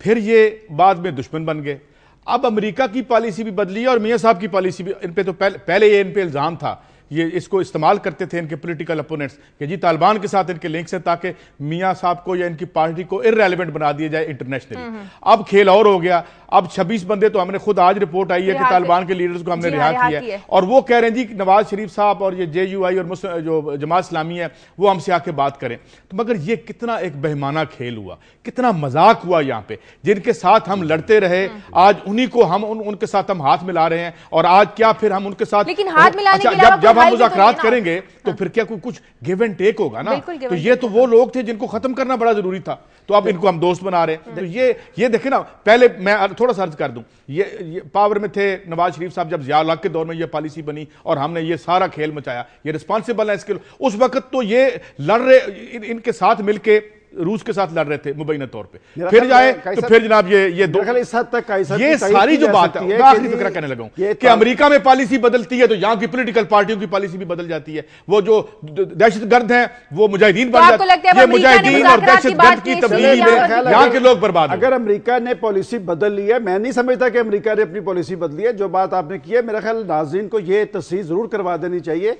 फिर ये बाद में दुश्मन बन गए। अब अमेरिका की पॉलिसी भी बदली है और मियां साहब की पॉलिसी भी। इन पे तो पहले ये इन पे इल्जाम था, ये इसको इस्तेमाल करते थे इनके पॉलिटिकल अपोनेंट्स कि जी तालिबान के साथ इनके लिंक्स हैं ताकि मियां साहब को या इनकी पार्टी को इररेलेवेंट बना दिया जाए इंटरनेशनली। अब खेल और हो गया। अब 26 बंदे तो हमने खुद आज रिपोर्ट आई है कि तालिबान के लीडर्स को हमने रिहा किया है, और वो कह रहे हैं जी नवाज शरीफ साहब और ये JUI और जो जमात इस्लामी है वो हमसे आके बात करें। तो मगर ये कितना एक बेईमाना खेल हुआ, कितना मजाक हुआ यहाँ पे। जिनके साथ हम लड़ते रहे आज उन्हीं को हम उनके साथ हम हाथ मिला रहे हैं, और आज क्या फिर हम उनके साथ, लेकिन हाथ मिलाने के जब हम मुज़ाकरात करेंगे तो फिर क्या कुछ गिव एंड टेक होगा ना। तो ये तो वो लोग थे जिनको खत्म करना बड़ा जरूरी था, तो अब इनको हम दोस्त बना रहे हैं। तो ये देखे ना, पहले मैं थोड़ा सा अर्ज कर दूं, ये पावर में थे नवाज शरीफ साहब जब ज़िया उल हक के दौर में ये पॉलिसी बनी और हमने ये सारा खेल मचाया, ये रिस्पॉन्सिबल है इसके। उस वक्त तो ये लड़ रहे, इनके साथ मिलके रूस के साथ लड़ रहे थे मुबैना तौर पे, फिर जाए तो फिर जनाब ये दो इस हद तक ये सारी जो बात है, मैं आखिरी फिक्र कहने लगा हूं कि अमेरिका में पॉलिसी बदलती है तो यहाँ की पॉलिटिकल पार्टियों की पॉलिसी भी बदल जाती है। वो जो दहशतगर्द हैं वो मुजाहिदीन बन जाते हैं, ये मुजाहिदीन और दहशतगर्द की तब्दीली में यहाँ के लोग बर्बाद। अगर अमेरिका ने पॉलिसी बदल ली है, मैं नहीं समझता कि अमेरिका ने अपनी पॉलिसी बदली है। जो बात आपने की है, मेरा ख्याल नाज़रीन को ये तस्दीक जरूर करवा देनी चाहिए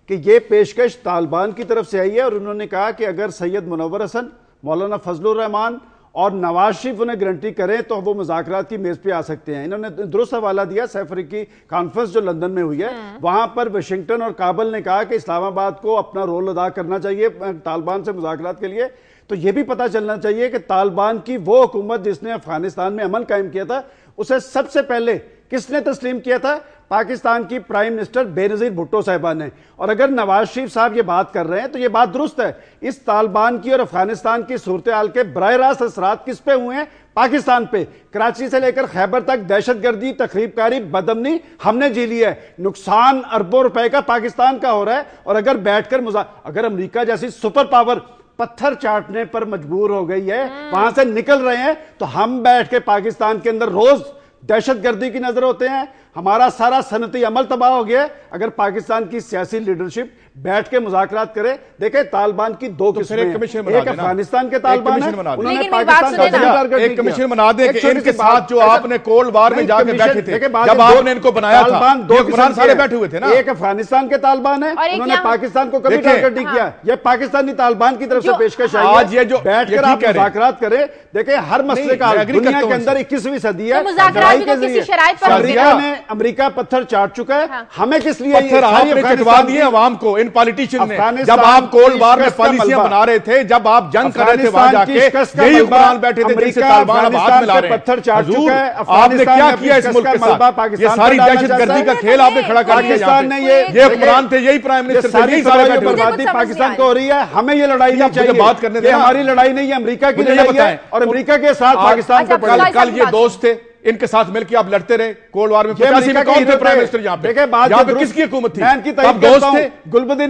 कि ये पेशकश तालिबान की तरफ से आई है, और उन्होंने कहा कि अगर सैयद मुनव्वर हसन, मौलाना फजलुर रहमान और नवाज शरीफ उन्हें गारंटी करें तो वो मुज़ाकरात की मेज पे आ सकते हैं। इन्होंने दुरुस्त हवाला दिया सैफरी की कॉन्फ्रेंस जो लंदन में हुई है, वहां पर वाशिंगटन और काबुल ने कहा कि इस्लामाबाद को अपना रोल अदा करना चाहिए तालिबान से मुज़ाकरात के लिए। तो ये भी पता चलना चाहिए कि तालिबान की वो हुकूमत जिसने अफगानिस्तान में अमन कायम किया था, उसे सबसे पहले किसने तस्लीम किया था? पाकिस्तान की प्राइम मिनिस्टर बेनजीर भुट्टो साहिबा ने। और अगर नवाज शरीफ साहब ये बात कर रहे हैं तो ये बात दुरुस्त है। इस तालिबान की और अफगानिस्तान की सूरत हाल के बराह रास्त असरात किस पे हुए हैं? पाकिस्तान पे। कराची से लेकर खैबर तक दहशतगर्दी, तखरीबकारी, बदअमनी हमने जी ली है। नुकसान अरबों रुपए का पाकिस्तान का हो रहा है। और अगर बैठकर अगर अमेरिका जैसी सुपर पावर पत्थर चाटने पर मजबूर हो गई है, वहां से निकल रहे हैं, तो हम बैठ के पाकिस्तान के अंदर रोज दहशतगर्दी की नजर होते हैं। हमारा सारा सनती अमल तबाह हो गया है। अगर पाकिस्तान की सियासी लीडरशिप बैठ के मुज़ाकरात करे, देखे तालिबान की दो किस्में हैं, एक अफगानिस्तान के तालिबान है, उन्होंने पाकिस्तान का एक कमीशन बना दे कि इनके साथ जो आपने कोल्ड वार में जाके बैठे थे, जब आपने इनको बनाया था, दो किसान सारे बैठे हुए थे ना। एक अफगानिस्तान के तालिबान है, उन्होंने पाकिस्तान को कभी टारगेट नहीं किया। ये पाकिस्तानी तालिबान की तरफ से पेशकश आई है। ये जो बैठकर आप मुज़ाकरात करें, देखे हर मसले का दुनिया के अंदर 21वीं सदी है, अमेरिका पत्थर चाट चुका है। हमें किस लिए पत्थर आपने चटवा दिए अवाम को, इन पॉलिटिशियन ने। जब आप कोल्ड वार में पॉलिसियां बना रहे थे, जब आप जंग कर रहे थे वहां जाके, यही हुक्मरान बैठे थे जिनसे तालिबान अब हाथ मिला रहे हैं। पत्थर चाट चुका है। आपने क्या किया इस मुल्क के साथ? ये सारी दहशतगर्दी का खेल आपने खड़ा कर दिया। ये हुक्मरान थे, यही प्राइम मिनिस्टर थे, यही सारे बर्बादी पाकिस्तान को हो रही है। हमें ये लड़ाई नहीं चाहिए, बात करने दें। हमारी लड़ाई नहीं है, अमेरिका की लड़ाई है, और अमेरिका के साथ पाकिस्तान को कल ये दोस्त थे, इनके साथ मिलकर आप लड़ते रहे कोल्ड वार में। 85 में कौन थे प्राइम मिनिस्टर यहाँ पे? यहाँ पे किसकी हुकूमत थी? अब दोस्त थे,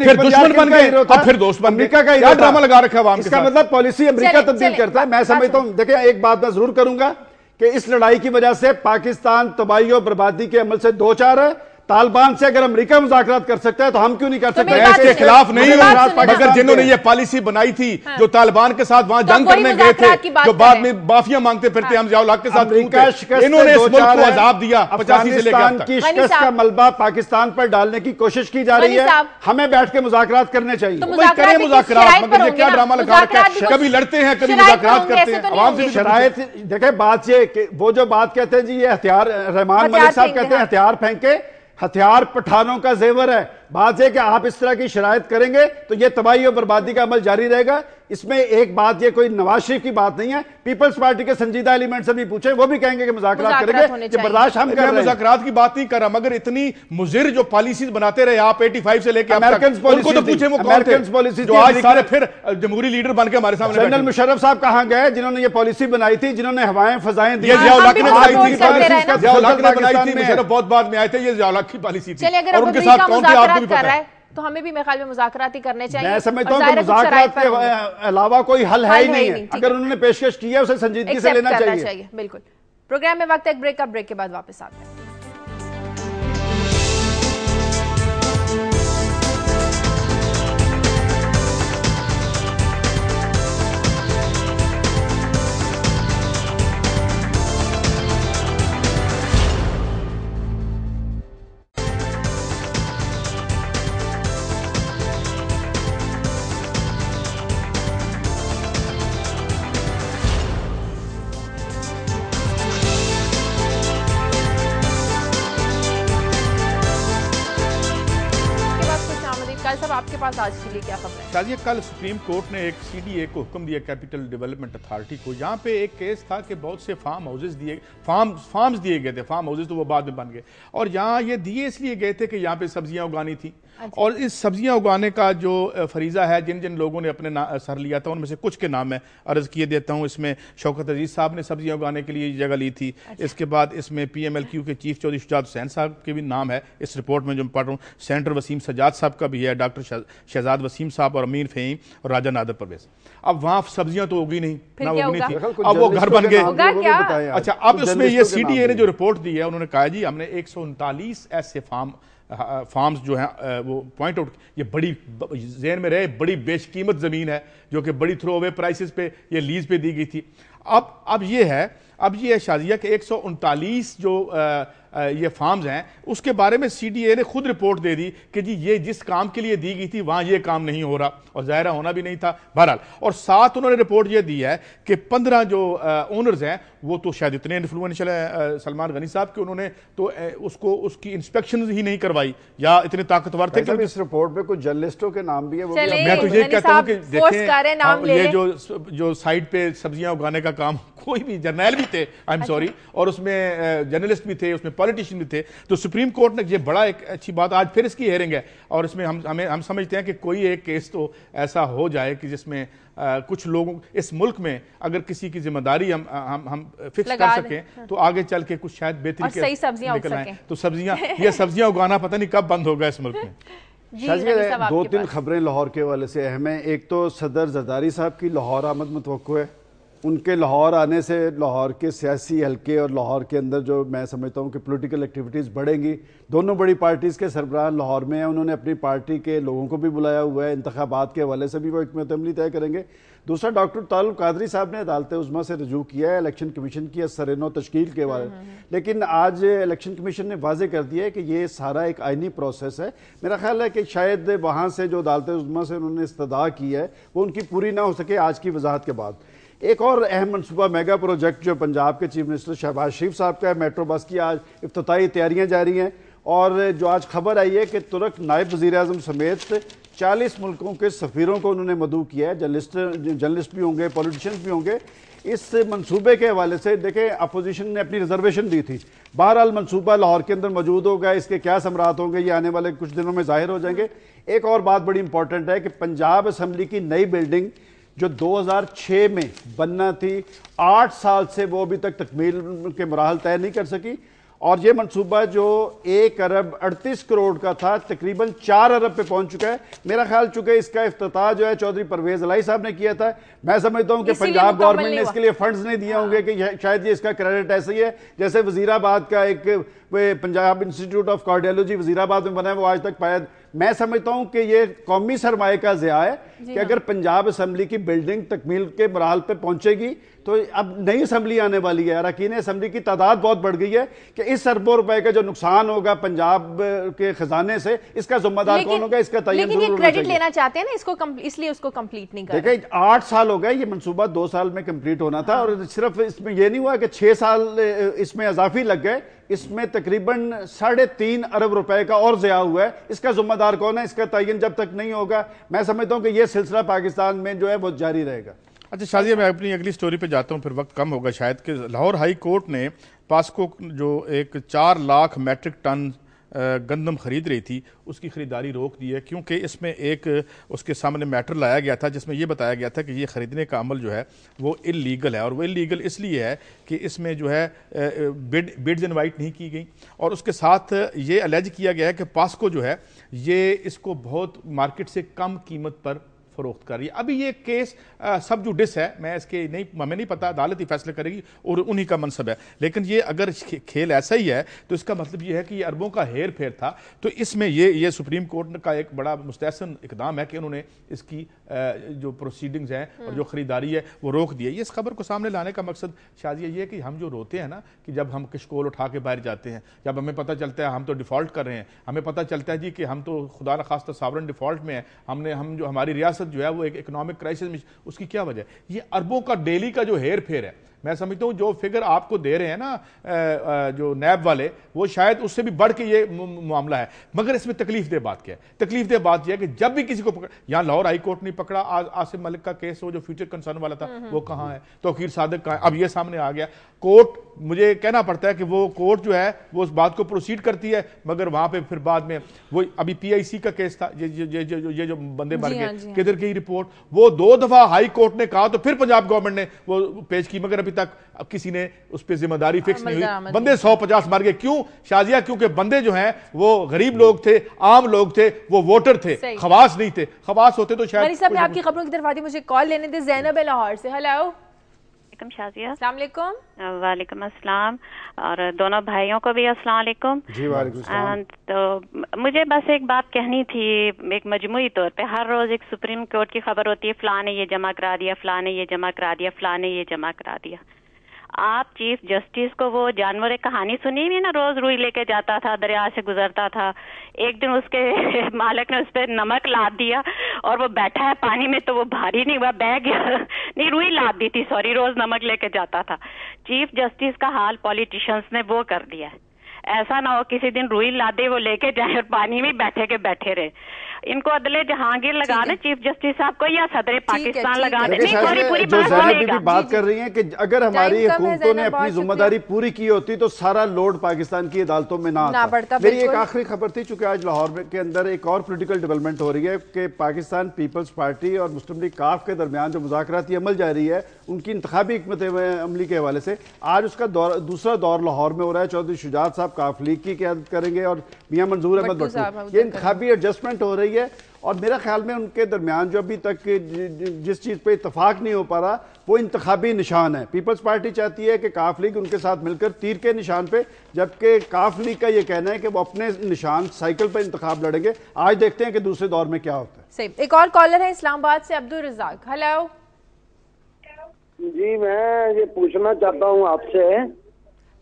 फिर दुश्मन बन गए, अब फिर दोस्त बन गए। क्या ड्रामा लगा रखा है? इसका मतलब पॉलिसी अमेरिका तब्दील करता है। मैं समझता हूँ, देखिए एक बात मैं जरूर करूंगा کہ اس لڑائی کی وجہ سے پاکستان تباہی اور بربادی کے عمل سے دو چار ہے. طالبان سے اگر امریکہ مذاکرات کر سکتا ہے تو ہم کیوں نہیں کر سکتے؟ میں اس کے خلاف نہیں ہوں، مگر جنہوں نے یہ پالیسی بنائی تھی جو طالبان کے ساتھ وہاں جنگ کرنے گئے تھے، جو بعد میں معافیاں مانگتے پھرتے ہم ضیاء الحق کے ساتھ، انہوں نے اس ملک کو عذاب دیا 85 سے لے کے اب تک. کی شکست کا ملبہ پاکستان پر ڈالنے کی کوشش کی جا رہی ہے. ہمیں بیٹھ کے مذاکرات کرنے چاہیے. کریں مذاکرات، مگر یہ کیا ڈرامہ لگا رکھا ہے؟ کبھی لڑتے ہیں کبھی مذاکرات کرتے ہیں. عوام سے شرائط دیکھیں. بات یہ کہ وہ جو بات کہتے ہیں جی یہ ہتھیار، رحمان ملک صاحب کہتے ہیں ہتھیار پھینکے، ہتھیار پٹھانوں کا زیور ہے. بات ہے کہ آپ اس طرح کی شرائط کریں گے تو یہ تباہی اور بربادی کا عمل جاری رہے گا. اس میں ایک بات، یہ کوئی نواز شریف کی بات نہیں ہے، پیپلز پارٹی کے سنجیدہ ایلیمنٹ سے بھی پوچھیں، وہ بھی کہیں گے کہ مذاکرات کریں گے. یہ برداشت ہم کر رہے ہیں. مذاکرات کی بات نہیں کر رہا، مگر اتنی مضر جو پالیسیز بناتے رہے آپ 85 سے لے کے اب تک، ان کو تو پوچھیں وہ کون تھے جو آج سارے پھر جمہوری لیڈر بن کے ہمارے سامنے بیٹھے. جنرل مشرف صاحب کہاں گئے جنہوں نے یہ پالیسی بنائی تھی، جنہوں نے ہوائیں فضائیں دی؟ یہ ضیاء الحق نے بنائی تھی. ضیاء الحق نے بنائی تھی، مشرف بہت بعد میں آئے تھے. یہ ضیاء الحق کی پالیسی تھی اور ان کے ساتھ کون تھے آپ کو بھی پتہ ہے. تو ہمیں بھی میرے خیال میں مذاکرات ہی کرنے چاہیے. میں سمجھتا ہوں کہ مذاکرات کے علاوہ کوئی حل ہے ہی نہیں ہے. اگر انہوں نے پیشکش کی ہے اسے سنجیدگی سے لینا چاہیے. بالکل. پروگرام میں وقت ایک بریک کا، بریک کے بعد واپس آتے ہیں. آپ کے پاس آج کے لیے کیا خبر ہے؟ شازیہ، کل سپریم کورٹ نے ایک سی ڈی اے کو حکم دیا، کیپٹل ڈیولپمنٹ اتھارٹی کو. یہاں پہ ایک کیس تھا کہ بہت سے فارمز دیے گئے تھے. فارم ہاؤسز تو وہ بعد میں بن گئے، اور یہاں یہ دیے اس لیے گئے تھے کہ یہاں پہ سبزیاں اگانی تھی. اور اس سبزیاں اگانے کا جو فریضہ ہے، جن جن لوگوں نے اپنے سر لیا تھا ان میں سے کچھ کے نام میں عرض کیے دیتا ہوں. اس میں شوکت عزیز صاحب نے سبزیاں اگانے کے لیے جگہ لی تھی. اس کے بعد اس میں پی ایم ایل کیو کے چیف چودھری شجاعت حسین صاحب کے بھی نام ہے اس رپورٹ میں جو میں پڑھ رہا ہوں. سینٹر وسیم سجاد صاحب کا بھی ہے، ڈاکٹر شہزاد وسیم صاحب اور امین فہیم اور راجہ نادر پرویز. اب وہاں سبزیاں تو اگی نہیں، نہ اگنی تھی، اب وہ گھر بن گئے. اچھا، اب اس میں یہ سی ڈی اے نے جو رپورٹ دی ہے، انہوں نے کہا جی ہم نے 139 ایسے فارمز جو ہیں وہ پوائنٹ آؤٹ. یہ بڑی ذہن میں رہے، بڑی بیش قیمت زمین ہے جو کہ بڑی تھرو اوے پرائسز پہ یہ لیز پہ دی گئی تھی. اب یہ ہے شازیہ کہ 139 جو یہ فارمز ہیں اس کے بارے میں سی ڈی اے نے خود رپورٹ دے دی کہ جی یہ جس کام کے لیے دی گئی تھی وہاں یہ کام نہیں ہو رہا، اور ظاہرہ ہونا بھی نہیں تھا بہرحال. اور ساتھ انہوں نے رپورٹ یہ دی ہے کہ 15 جو اونرز ہیں وہ تو شاید اتنے انفلوئنشل ہیں سلمان غنی صاحب کہ انہوں نے تو اس کی انسپیکشن ہی نہیں کروائی یا اتنے طاقتور تھے. کہ اس رپورٹ میں کچھ جرنلسٹوں کے نام بھی ہیں. میں تو یہ کہتا ہوں کہ دیکھیں یہ جو سائٹ پہ سبزیاں اگانے کا کام، کوئی بھی جرنیل بھی تھے اور اس میں جرنلسٹ بھی تھے، اس میں پولیٹیشین بھی تھے. تو سپریم کورٹ نے یہ بڑا ایک اچھی بات، آج پھر اس کی ہیئرنگ ہے اور اس میں ہم سمجھتے ہیں کہ کوئی ایک کیس تو ایسا ہو جائے کہ جس میں کچھ لوگوں اس ملک میں اگر کسی کی ذمہ داری ہم فکس کر سکیں تو آگے چل کے کچھ شاید بہتری کے نکل آئیں. تو سبزیاں اگانا پتہ نہیں کب بند ہوگا اس ملک میں. دو تین خبریں لاہور کے حوالے سے اہم ہیں. ایک تو صدر زرداری صاحب کی لاہور آمد متوقع ہے. ان کے لاہور آنے سے لاہور کے سیاسی حلقے اور لاہور کے اندر جو میں سمجھتا ہوں کہ پولیٹیکل ایکٹیویٹیز بڑھیں گی. دونوں بڑی پارٹیز کے سربراہ لاہور میں ہیں. انہوں نے اپنی پارٹی کے لوگوں کو بھی بلایا ہوا ہے. انتخابات کے حوالے سے بھی وہ حکمت عملی طے کریں گے. دوسرا، ڈاکٹر طاہر القادری صاحب نے عدالت عظمیٰ سے رجوع کیا ہے الیکشن کمیشن کی سرنو تشکیل کے بارے میں، لیکن آج الیکشن کمیشن نے واضح کر دیا ہے کہ یہ سارا ایک آئینی پروسیس ہے. میرا خیال ہے کہ شاید وہاں سے جو عدالت عظمیٰ سے انہوں نے استدعا کی ہے وہ ان کی پوری نہ ہو سکے آج کی وضاحت کے بعد. ایک اور اہم منصوبہ میگا پروجیکٹ جو پنجاب کے چیف منسٹر شہباز شریف صاحب کا ہے، میٹرو بس کی آج افتتاحی تیاریاں جاری ہیں. اور جو آج خبر آئی ہے کہ ترک نائب وزیر اعظم سمیت 40 ملکوں کے سفیروں کو انہوں نے مدعو کیا ہے. جرنلسٹ بھی ہوں گے، پولیٹیشنز بھی ہوں گے. اس منصوبے کے حوالے سے دیکھیں اپوزیشن نے اپنی ریزرویشن دی تھی. بہرحال منصوبہ لاہور کے اندر موجود ہوگا. اس کے کیا ثمرات ہوں گے یہ آنے والے کچھ دنوں میں ظاہر ہو جائیں گے. ایک اور بات بڑی امپورٹنٹ ہے کہ پنجاب اسمبلی کی نئی بلڈنگ جو 2006 میں بننا تھی، 8 سال سے وہ ابھی تک تکمیل کے مراحل طے نہیں کر سکی. اور یہ منصوبہ جو 1 ارب 38 کروڑ کا تھا تقریباً 4 ارب پہ پہنچ چکا ہے. میرا خیال چکہ اس کا افتتاح جو ہے چودھری پرویز الہی صاحب نے کیا تھا. میں سمجھتا ہوں کہ پنجاب گورنمنٹ نے اس کے لیے فنڈز نہیں دیے ہوں گے کہ شاید یہ اس کا کریڈٹ ایسے ہی ہے جیسے وزیر آباد کا ایک پنجاب انسٹیٹیوٹ آف کارڈیالوجی وزیر آباد میں بنا ہے وہ آج تک پایا. میں سمجھتا ہوں کہ یہ قومی سرمایہ کا ضیاع ہے کہ اگر پنجاب اسمبلی کی بلڈنگ تکمیل کے مراحل پہ پہنچے گی تو اب نئی اسمبلی آنے والی ہے. اراکین اسمبلی کی تعداد بہت بڑھ گئی ہے کہ اس اربوں روپے کا جو نقصان ہوگا پنجاب کے خزانے سے اس کا ذمہ دار کون ہوگا, اس کا تعین لیکن یہ کریڈٹ لینا چاہتے ہیں نا اس کو, اس لیے اس کو کمپلیٹ نہیں کر رہے. دیکھیں 8 سال ہو گئے, یہ منصوبہ 2 سال میں کمپلیٹ ہونا تھا اور صرف اس میں یہ نہیں ہوا کہ 6 سال اس میں اضافی لگ گئے. اس میں تقریباً 3.5 ارب روپے کا اور ضیاع ہوا ہے. اس کا ذمہ دار کون ہے, اس کا تعین جب تک نہیں ہوگا میں سمجھتا ہوں کہ یہ سلسلہ پاکستان میں جو ہے وہ جاری رہے گا. اچھا شازیہ, میں اپنی اگلی سٹوری پہ جاتا ہوں, پھر وقت کم ہوگا شاید, کہ لاہور ہائی کورٹ نے پاسکو جو ایک 4 لاکھ میٹرک ٹن گندم خرید رہی تھی اس کی خریداری روک دی ہے کیونکہ اس میں ایک اس کے سامنے میٹر لایا گیا تھا جس میں یہ بتایا گیا تھا کہ یہ خریدنے کا عمل جو ہے وہ اللیگل ہے. اور وہ اللیگل اس لیے ہے کہ اس میں جو ہے بڈز انوائٹ نہیں کی گئی اور اس کے ساتھ یہ الیج کیا گیا ہے کہ پاسکو جو ہے یہ اس کو بہت مارکیٹ سے کم قیمت پر فروخت کر رہی ہے. ابھی یہ کیس سب جوڈس ہے, میں اس کے ہمیں نہیں پتا, عدالت ہی فیصلے کرے گی اور انہی کا منصب ہے. لیکن یہ اگر کھیل ایسا ہی ہے تو اس کا مطلب یہ ہے کہ یہ اربوں کا ہیر پھیر تھا. تو اس میں یہ سپریم کورٹ کا ایک بڑا مستحسن اقدام ہے کہ انہوں نے اس کی جو پروسیڈنگز ہیں اور جو خریداری ہے وہ روک دی ہے. یہ اس خبر کو سامنے لانے کا مقصد شازیہ یہ ہے کہ ہم جو روتے ہیں نا کہ جب ہم کشکول اٹھا کے باہر جاتے ہیں, جب ہمیں پتہ چلتا ہے ہم تو ڈیفالٹ کر رہے ہیں, ہمیں پتہ چلتا ہے جی کہ ہم تو خدا نخواستہ ساورن ڈیفالٹ میں ہیں, ہم جو ہماری ریاست جو ہے وہ ایک اکنامک کرائسس میں, اس کی کیا وجہ ہے؟ یہ اربوں کا ڈیلی کا جو ہیر پھیر ہے. میں سمجھتا ہوں جو فگر آپ کو دے رہے ہیں نا جو نیب والے, وہ شاید اس سے بھی بڑھ کے یہ معاملہ ہے. مگر اس میں تکلیف دہ بات کیا ہے؟ تکلیف دہ بات یہ ہے کہ جب بھی کسی کو پکڑ, یہاں لاہور ہائی کورٹ نے پکڑا عاصم ملک کا کیس, وہ جو فیوچر کنسرن والا تھا وہ کہاں ہے, توقیر صادق کہاں ہے, اب یہ سامنے آ گیا. کورٹ مجھے کہنا پڑتا ہے کہ وہ کورٹ جو ہے وہ اس بات کو پروسیڈ کرتی ہے, مگر وہاں پہ پھر بعد میں وہ ابھی پی آئی سی کا کیس تھا, یہ جو بندے مر گئے, کدھر گئی رپورٹ, وہ 2 دفعہ ہائی کورٹ نے کہا تو پھر پنجاب گورنمنٹ نے وہ پیش کی, مگر ابھی تک کسی نے اس پہ ذمہ داری فکس نہیں ہوئی. بندے 150 مر گئے. کیوں شازیہ؟ کیونکہ بندے جو ہیں وہ غریب لوگ تھے, عام لوگ تھے, وہ ووٹر تھے, خواص نہیں تھے. خواص ہوتے تو شاید. صاحب میں آپ کی خبروں کی طرف آتی, مجھے کال لینے دے. زینب ہے لاہور سے. ہیلو شازیہ. السلام علیکم. وعلیکم السلام, اور دونوں بھائیوں کو بھی السلام علیکم. جی وعلیکم السلام. تو مجھے بس ایک بات کہنی تھی, ایک مجموعی طور پہ ہر روز ایک سپریم کورٹ کی خبر ہوتی ہے, فلاں نے یہ جمع کرا دیا, فلاں نے یہ جمع کرا دیا, فلاں نے یہ جمع کرا دیا. آپ چیف جسٹس کو وہ جانور کہانی سنی ہوئی نا, روز روئی لے کے جاتا تھا, دریا سے گزرتا تھا, ایک دن اس کے مالک نے اس پہ نمک لاد دیا اور وہ بیٹھا ہے پانی میں تو وہ بھاری نہیں ہوا, بہ گیا, نہیں روئی لاد دی تھی, سوری, روز نمک لے کے جاتا تھا. چیف جسٹس کا حال پولیٹیشنز نے وہ کر دیا ہے. ایسا نہ ہو کسی دن روئی لادے وہ لے کے جائیں اور پانی میں بیٹھے کے بیٹھے رہے. ان کو عدل جہانگیر لگانا چیف جسٹس صاحب کو یا صدر پاکستان لگانا. جو زینب بھی بات کر رہی ہیں کہ اگر ہماری حکومتوں نے اپنی ذمہ داری پوری کی ہوتی تو سارا لوڈ پاکستان کی عدالتوں میں نہ آتا. میری ایک آخری خبر تھی, چونکہ آج لاہور کے اندر ایک اور پولیٹیکل ڈیولپمنٹ ہو رہی ہے کہ پاکستان پیپلز پارٹی اور مسلم لیگ کاف کے درمیان جو مذاکراتی عمل جاری ہے ان کی انتخابی حکمت عملی کے حوالے سے, آج اس کا دوسرا دور لاہور میں ہو رہا ہے. چودھری شجاعت صاحب کاف لیگ کی قیادت کریں گے اور میاں منظور احمد بٹو. یہ انتخابی ایڈجسٹمنٹ ہو رہی ہے اور میرا خیال میں ان کے درمیان جو ابھی تک جس چیز پہ اتفاق نہیں ہو پا رہا وہ انتخابی نشان ہے. پیپلز پارٹی چاہتی ہے کہ کاف لیگ ان کے ساتھ مل کر تیر کے نشان پہ, جبکہ کاف لیگ کا یہ کہنا ہے کہ وہ اپنے نشان سائیکل پہ انتخاب لڑیں گے. آج دیکھتے ہیں کہ دوسرے دور میں کیا ہوتا ہے. صحیح. ایک اور کالر ہے اسلام آباد سے, عبدالرزاق. ہیلو. جی میں یہ پوچھنا چاہتا ہوں آپ سے,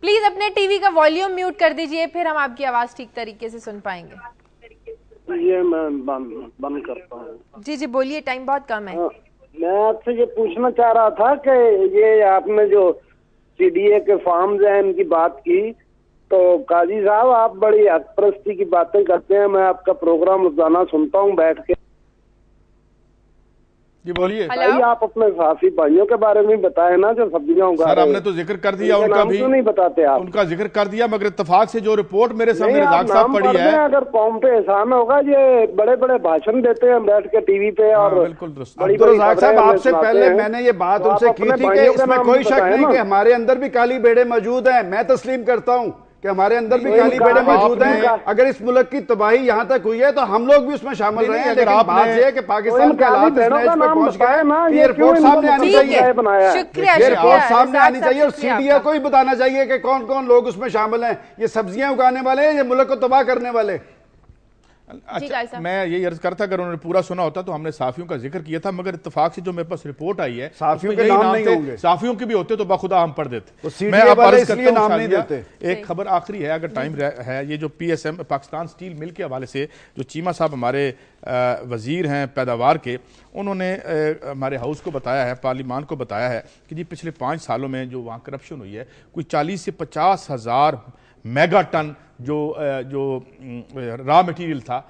پلیز اپنے ٹی وی کا والیوم میوٹ کر دیجئے, پھر ہم آپ کی آواز ٹھیک طریقے سے سن پائیں گے. یہ میں بند کرتا ہوں. جی جی بولیے, ٹائم بہت کم ہے. میں آپ سے یہ پوچھنا چاہ رہا تھا کہ یہ آپ نے جو سی ڈی اے کے فارمز ہیں ان کی بات کی, تو قاضی صاحب آپ بڑی حق پرستی کی باتیں کرتے ہیں. میں آپ کا پروگرام روزانہ سنتا ہوں بیٹھ کے. جی بولیے. آپ اپنے صحافی بھائیوں کے بارے میں بتائیں نا جو سبزیاں اگا رہے ہیں. سر ہم نے تو ذکر کر دیا ان کا بھی, نہیں بتاتے آپ, ان کا ذکر کر دیا, مگر اتفاق سے جو رپورٹ میرے سامنے رزاق صاحب پڑھی ہے. اگر قوم پہ احسان ہوگا, یہ بڑے بڑے بھاشن دیتے ہیں بیٹھ کے ٹی وی پہ. اور بالکل درست. عبدالرزاق صاحب آپ سے پہلے میں نے یہ بات ان سے کی تھی کہ اس میں کوئی شک نہیں کہ ہمارے اندر بھی کالی بیڑے موجود ہیں. میں تسلیم کرتا ہوں کہ ہمارے اندر بھی کالی بھیڑیں موجود ہیں. اگر اس ملک کی تباہی یہاں تک ہوئی ہے تو ہم لوگ بھی اس میں شامل رہے ہیں. لیکن بات یہ ہے کہ پاکستان کے حالات اس میچ پہ پہنچ گئے. یہ رپورٹ سامنے آنی چاہیے, یہ رپورٹ سامنے آنی چاہیے, اور سی ڈی اے کو ہی بتانا چاہیے کہ کون کون لوگ اس میں شامل ہیں. یہ سبزیاں اگانے والے ہیں, یہ ملک کو تباہ کرنے والے. اچھا میں یہ عرض کرتا اگر انہوں نے پورا سنا ہوتا تو ہم نے صحافیوں کا ذکر کیا تھا, مگر اتفاق سے جو میرے پاس رپورٹ آئی ہے صحافیوں کے نام نہیں ہوں گے, صحافیوں کے بھی ہوتے تو بخدا ہم پڑھ دیتے. میں آپ عرض کرتا ہوں نام نہیں دیتے. ایک خبر آخری ہے اگر ٹائم ہے, یہ جو P S M Pakistan steel mill کے حوالے سے جو چیمہ صاحب ہمارے وزیر ہیں پیداوار کے, انہوں نے ہمارے ہاؤس کو بتایا ہے, پارلیمان کو بتایا ہے کہ جی پچھلے 5 سالوں میں جو وہاں کرپشن ہوئی ہے کوئی 40 سے 50 ہزار میگا ٹن جو را مٹیریل تھا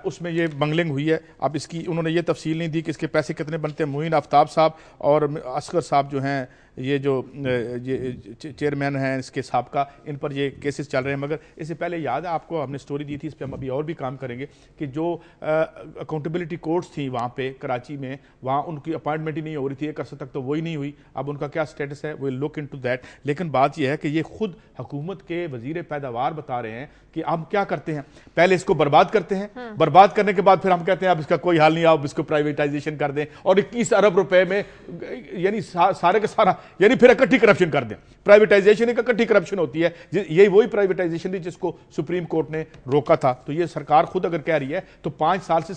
اس میں یہ بنگلنگ ہوئی ہے. اب اس کی انہوں نے یہ تفصیل نہیں دی کہ اس کے پیسے کتنے بنتے ہیں. معین آفتاب صاحب اور اصغر صاحب جو ہیں یہ جو چیئرمین ہیں اس کے سابقہ, ان پر یہ کیسز چل رہے ہیں. مگر اس سے پہلے یاد ہے آپ کو ہم نے سٹوری دی تھی, اس پہ ہم ابھی اور بھی کام کریں گے کہ جو اکاؤنٹیبلٹی کورٹس تھیں وہاں پہ کراچی میں, وہاں ان کی اپائنٹمنٹ ہی نہیں ہو رہی تھی, ایک عرصے تک تو وہی نہیں ہوئی. اب ان کا کیا سٹیٹس ہے, وی لک انٹو دیٹ. لیکن بات یہ ہے کہ یہ خود حکومت کے وزیر پیداوار بتا رہے ہیں کہ ہم کیا کرتے ہیں, پہلے اس کو برباد کرتے ہیں, برباد کرنے کے بعد پھر ہم کہتے ہیں اب اس کا کوئی حال نہیں, آپ اس کو پرائیویٹائزیشن کر دیں اور 21 ارب روپے میں یعنی سارے کا سارا یعنی پھر اکٹھی کرپشن کر دیں. پرائیویٹائزیشن ایک اکٹھی کرپشن ہوتی ہے, یہی وہی پرائیویٹائزیشن تھی جس کو سپریم کورٹ نے روکا تھا. تو یہ سرکار خود اگر کہہ رہی ہے تو 5 سال سے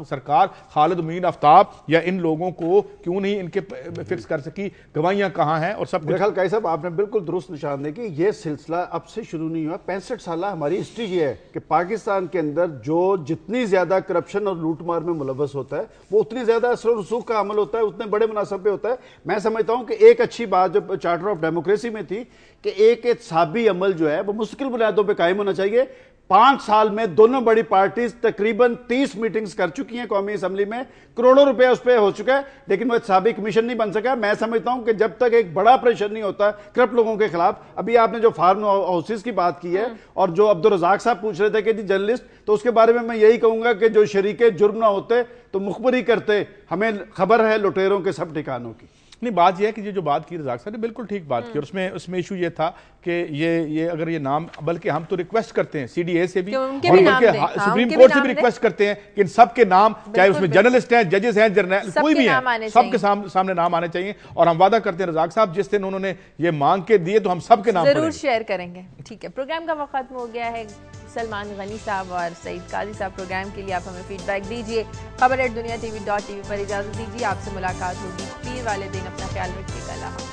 سرکار خالد معین آفتاب یا ان لوگوں کو کیوں نہیں ان کے فکس کر سکی, گواہیاں کہاں ہیں اور سب کچھ. میرے خیال صاحب آپ نے بالکل درست نشان دے کہ یہ سلسلہ اب سے شروع نہیں ہوا. 65 سالہ ہماری ہسٹری یہ ہے کہ پاکستان کے اندر جو جتنی زیادہ کرپشن اور لوٹ مار میں ملوث ہوتا ہے وہ اتنی زیادہ اثر و رسوخ کا عمل ہوتا ہے, اتنے بڑے مناسب پہ ہوتا ہے. میں سمجھتا ہوں کہ ایک اچھی بات جو چارٹر آف ڈیموکریسی میں تھی کہ ایک احتسابی عمل جو ہے وہ مستقل بنیادوں پہ قائم ہونا چاہیے. 5 سال میں دونوں بڑی پارٹیز تقریباً 30 میٹنگز کر چکی ہیں قومی اسمبلی میں, کروڑوں روپے اس پہ ہو چکا ہے, لیکن وہ احتسابی کمیشن نہیں بن سکا. میں سمجھتا ہوں کہ جب تک ایک بڑا پریشر نہیں ہوتا کرپٹ لوگوں کے خلاف, ابھی آپ نے جو فارم ہاؤسز کی بات کی ہے اور جو عبدالرزاق صاحب پوچھ رہے تھے کہ جرنلسٹ, تو اس کے بارے میں یہی کہوں گا کہ جو شریک جرم نہ ہوتے تو مخبری کرتے. ہمیں خبر ہے لٹیروں کے سب ٹھکانوں کی. نہیں, بات یہ ہے کہ یہ جو بات کی رزاق صاحب نے بالکل ٹھیک بات کی, اور اس میں ایشو یہ تھا کہ یہ اگر یہ نام, بلکہ ہم تو ریکویسٹ کرتے ہیں سی ڈی اے سے بھی اور بلکہ سپریم کورٹ سے بھی ریکویسٹ کرتے ہیں کہ ان سب کے نام, چاہے اس میں جرنلسٹ ہیں, ججز ہیں, جرنل کوئی بھی ہیں, سب کے سامنے نام آنے چاہیے. اور ہم وعدہ کرتے ہیں رزاق صاحب جس دن انہوں نے یہ مانگ کے دیے تو ہم سب کے نام ضرور شیئر کریں گے. ٹھیک ہے, پروگرام کا وقت ختم ہو گیا ہے. سلمان غنی صاحب اور سعید قاضی صاحب پروگرام کے لیے آپ ہمیں فیڈ بیک دیجیے. خبر@duniatv.tv پر اجازت دیجیے. آپ سے ملاقات ہوگی پیر والے دن. اپنا خیال رکھیے گا. اللہ حافظ.